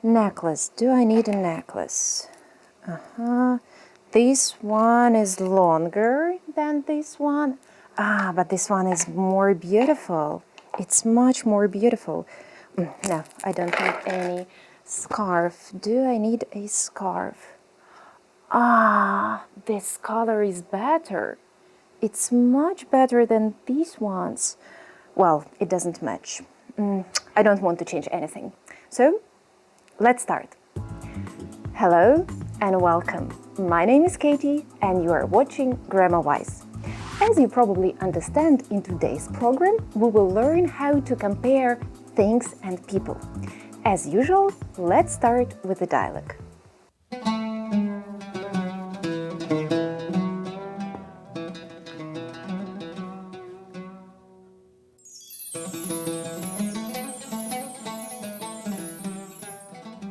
Necklace. Do I need a necklace? This one is longer than this one. But this one is more beautiful. It's much more beautiful. No, I don't need any scarf. Do I need a scarf? This color is better. It's much better than these ones. Well, it doesn't match. I don't want to change anything. So, let's start. Hello and welcome. My name is Katie and you are watching Grammar Wise. As you probably understand, in today's program, we will learn how to compare things and people. As usual, let's start with the dialogue.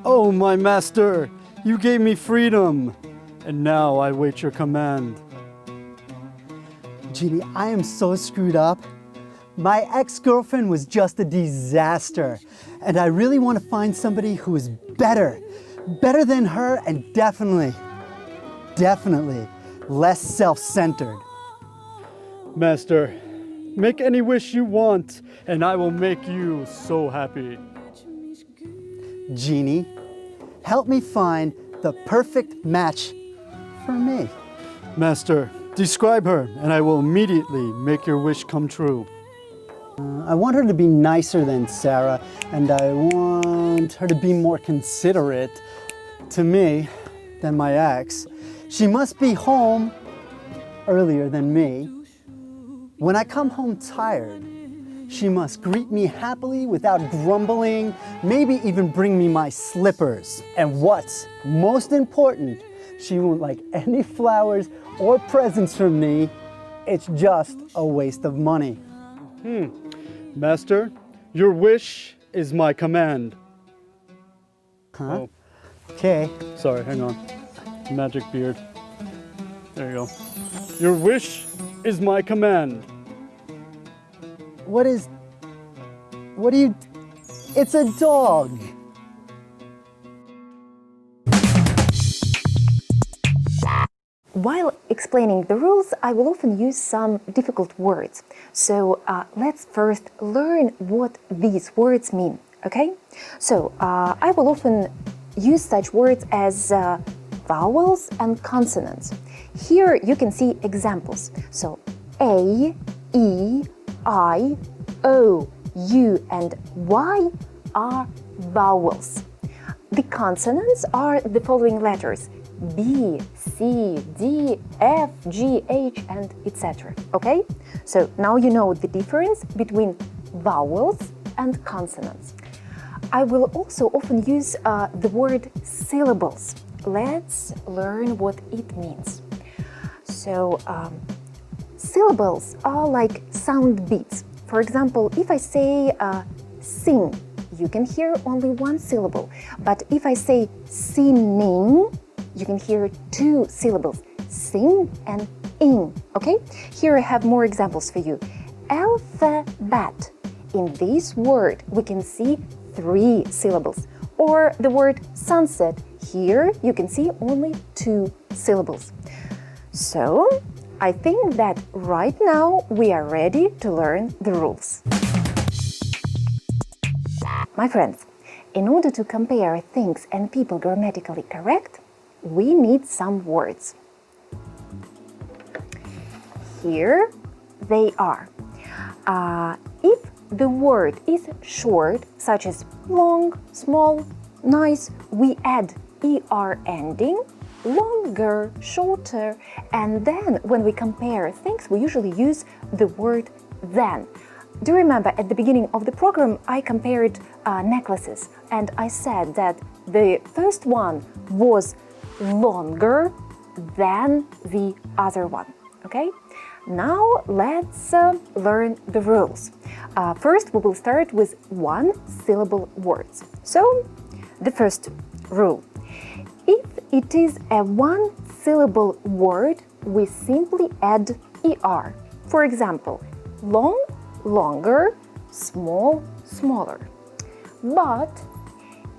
Oh, my master, you gave me freedom, and now I wait your command. Jeannie, I am so screwed up. My ex-girlfriend was just a disaster, and I really want to find somebody who is better than her, and definitely less self-centered. Master, make any wish you want, and I will make you so happy. Jeannie, help me find the perfect match for me. Master, describe her, and I will immediately make your wish come true. I want her to be nicer than Sarah, and I want her to be more considerate to me than my ex. She must be home earlier than me. When I come home tired, she must greet me happily without grumbling, maybe even bring me my slippers. And what's most important, she won't like any flowers or presents from me. It's just a waste of money. Master, your wish is my command. Huh? Oh, Okay. sorry, hang on. Magic beard. There you go. Your wish is my command. What do you, it's a dog. While explaining the rules, I will often use some difficult words. So let's first learn what these words mean, okay? So I will often use such words as vowels and consonants. Here you can see examples. So A, E, I, O, U, and Y are vowels. The consonants are the following letters: B, C, D, F, G, H, and etc. Okay? So now you know the difference between vowels and consonants. I will also often use the word syllables. Let's learn what it means. So, syllables are like sound beats. For example, if I say sing, you can hear only one syllable. But if I say singing, you can hear two syllables, sing and ing, okay? Here I have more examples for you. Alphabet. In this word, we can see three syllables. Or the word sunset. Here you can see only two syllables. So, I think that right now we are ready to learn the rules. My friends, in order to compare things and people grammatically correct, we need some words. Here they are. If the word is short, such as long, small, nice, we add er ending, longer, shorter, and then when we compare things, we usually use the word than. Do you remember at the beginning of the program I compared necklaces, and I said that the first one was longer than the other one, okay? Now let's learn the rules. First we will start with one-syllable words. So, the first rule. If it is a one-syllable word, we simply add er. For example, long, longer, small, smaller. But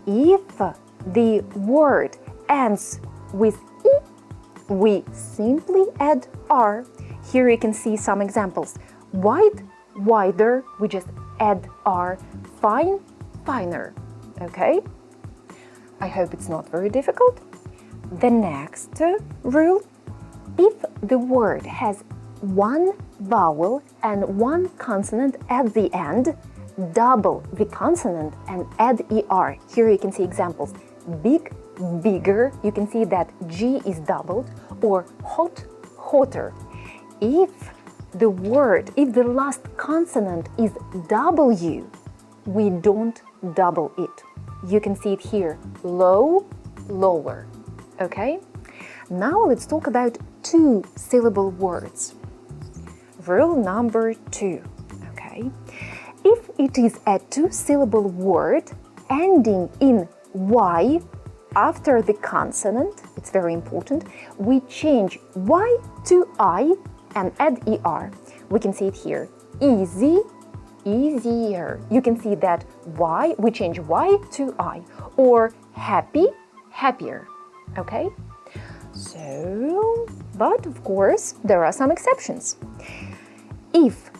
if the word ends with e, we simply add r. Here you can see some examples. Wide, wider, we just add r. Fine, finer. Okay? I hope it's not very difficult. The next rule, if the word has one vowel and one consonant at the end, double the consonant and add er. Here you can see examples. Big, bigger, you can see that G is doubled, or hot, hotter. If the last consonant is W, we don't double it. You can see it here, low, lower. Okay? Now let's talk about two-syllable words. Rule number 2. Okay? If it is a two-syllable word ending in y after the consonant, it's very important, we change y to I and add er. We can see it here. Easy, easier. You can see that y, we change y to I. Or happy, happier. Okay? So, but of course, there are some exceptions. If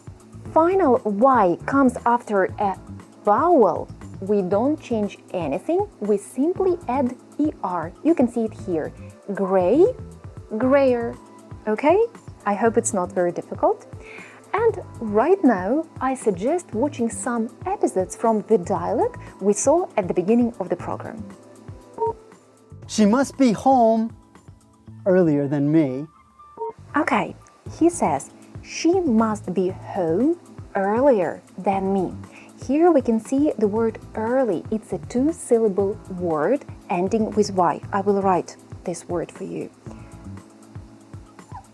final y comes after a vowel, we don't change anything, we simply add er. You can see it here. Gray, grayer. Okay? I hope it's not very difficult. And right now, I suggest watching some episodes from the dialogue we saw at the beginning of the program. She must be home earlier than me. Okay, he says, she must be home earlier than me. Here we can see the word early. It's a two-syllable word ending with y. I will write this word for you.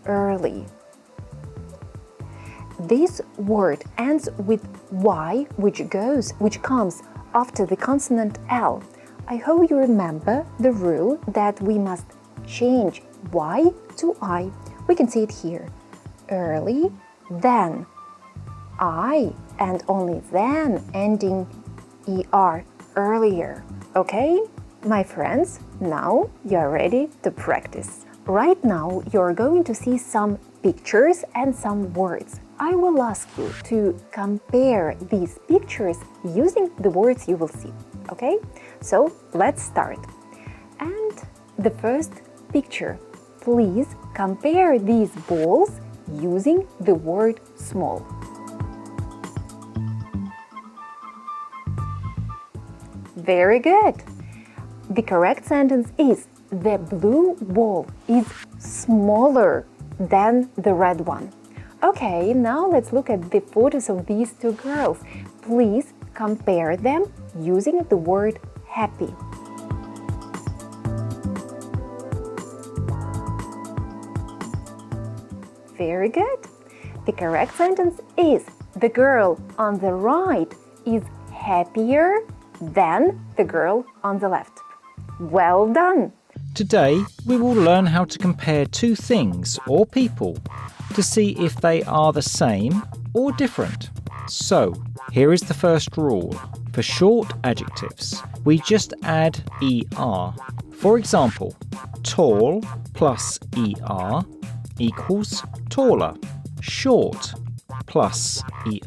Early. This word ends with y, which comes after the consonant L. I hope you remember the rule that we must change y to I. We can see it here. Early, then I, and only then ending er, earlier. Okay, my friends, now you are ready to practice. Right now you are going to see some pictures and some words. I will ask you to compare these pictures using the words you will see. Okay, so let's start. And the first picture, please compare these balls using the word small. Very good. The correct sentence is the blue ball is smaller than the red one. Okay, now let's look at the photos of these two girls. Please compare them using the word happy. Very good. The correct sentence is the girl on the right is happier than the girl on the left. Well done! Today, we will learn how to compare two things or people to see if they are the same or different. So, here is the first rule. For short adjectives, we just add er. For example, tall plus er equals taller. Short plus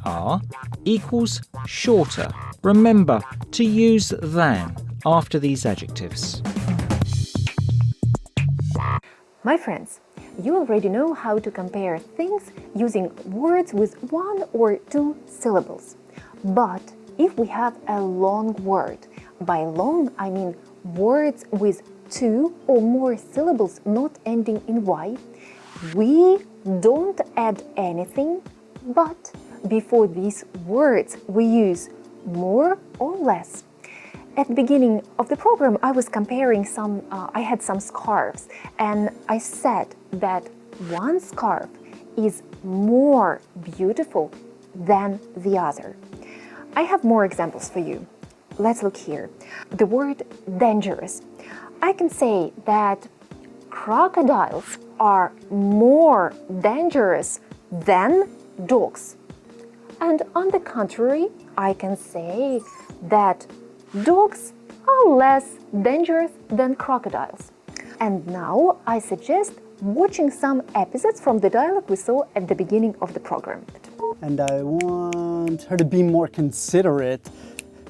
er equals shorter. Remember to use than after these adjectives. My friends, you already know how to compare things using words with one or two syllables. But if we have a long word, by long I mean words with two or more syllables not ending in y, we don't add anything, but before these words we use more or less. At the beginning of the program, I was comparing I had some scarves, and I said that one scarf is more beautiful than the other. I have more examples for you. Let's look here. The word dangerous. I can say that crocodiles are more dangerous than dogs. And on the contrary, I can say that dogs are less dangerous than crocodiles. And now I suggest watching some episodes from the dialogue we saw at the beginning of the program. And I want her to be more considerate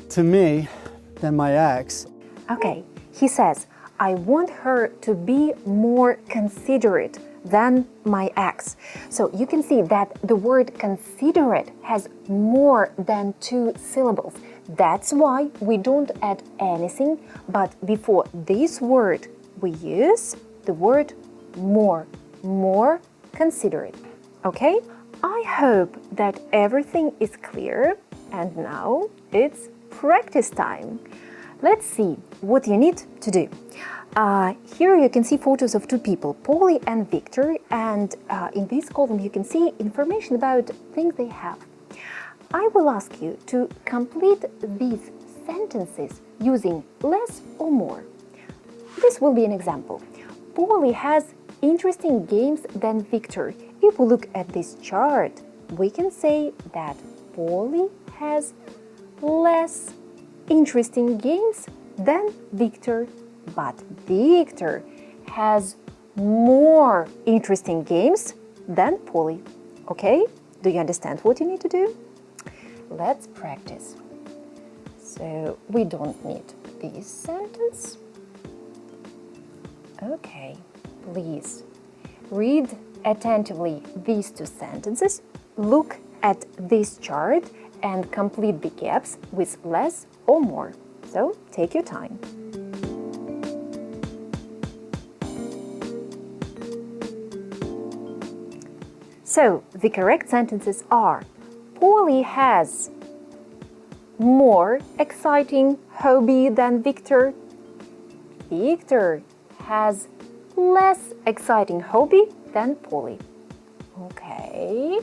to me than my ex. Okay, he says, I want her to be more considerate than my ex. So you can see that the word considerate has more than 2 syllables. That's why we don't add anything, but before this word we use the word more considerate. Okay? I hope that everything is clear, and now it's practice time. Let's see what you need to do. Here you can see photos of 2 people, Polly and Victor, and in this column you can see information about things they have. I will ask you to complete these sentences using less or more. This will be an example. Polly has interesting games than Victor. If we look at this chart, we can say that Polly has less interesting games than Victor, but Victor has more interesting games than Polly. Okay? Do you understand what you need to do? Let's practice. So we don't need this sentence. Okay, please read attentively these 2 sentences, look at this chart and complete the gaps with less or more. So take your time. So the correct sentences are: Polly has more exciting hobby than Victor. Victor has less exciting hobby than Polly. Okay,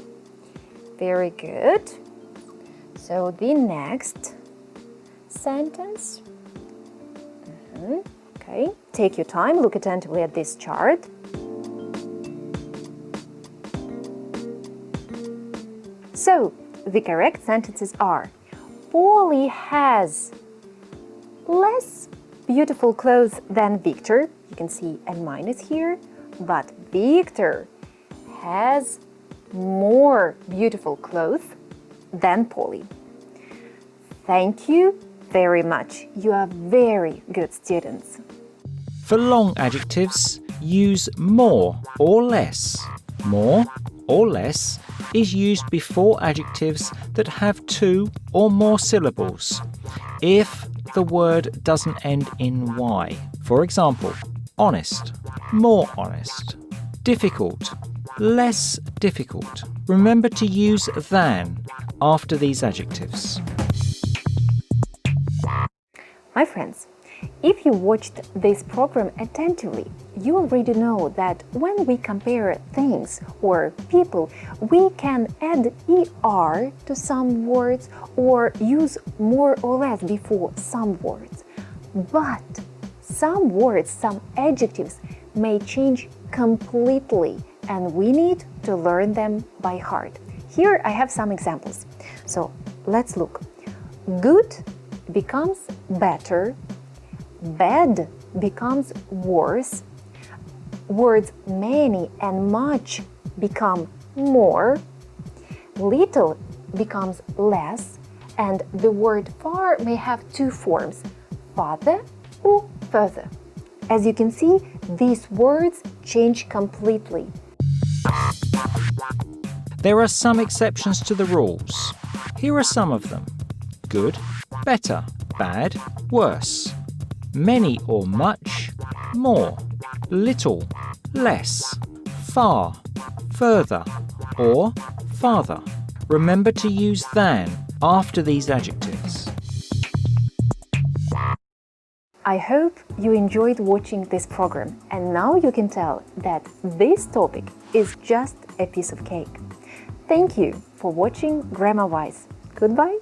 very good. So the next sentence. Okay, take your time, look attentively at this chart. So the correct sentences are: Polly has less beautiful clothes than Victor. You can see a minus here, but Victor has more beautiful clothes than Polly. Thank you very much. You are very good students. For long adjectives, use more or less. More or less is used before adjectives that have 2 or more syllables if the word doesn't end in Y. For example, honest, more honest. Difficult, less difficult. Remember to use than after these adjectives. My friends, if you watched this program attentively, you already know that when we compare things or people, we can add ER to some words or use more or less before some words. But some words, some adjectives may change completely, and we need to learn them by heart. Here I have some examples. So let's look. Good becomes better, bad becomes worse, words many and much become more, little becomes less, and the word far may have 2 forms, farther or further. As you can see, these words change completely. There are some exceptions to the rules. Here are some of them. Good, better, bad, worse. Many or much, more. Little, less. Far, further, or farther. Remember to use than after these adjectives. I hope you enjoyed watching this program, and now you can tell that this topic is just a piece of cake. Thank you for watching Grammar Wise. Goodbye.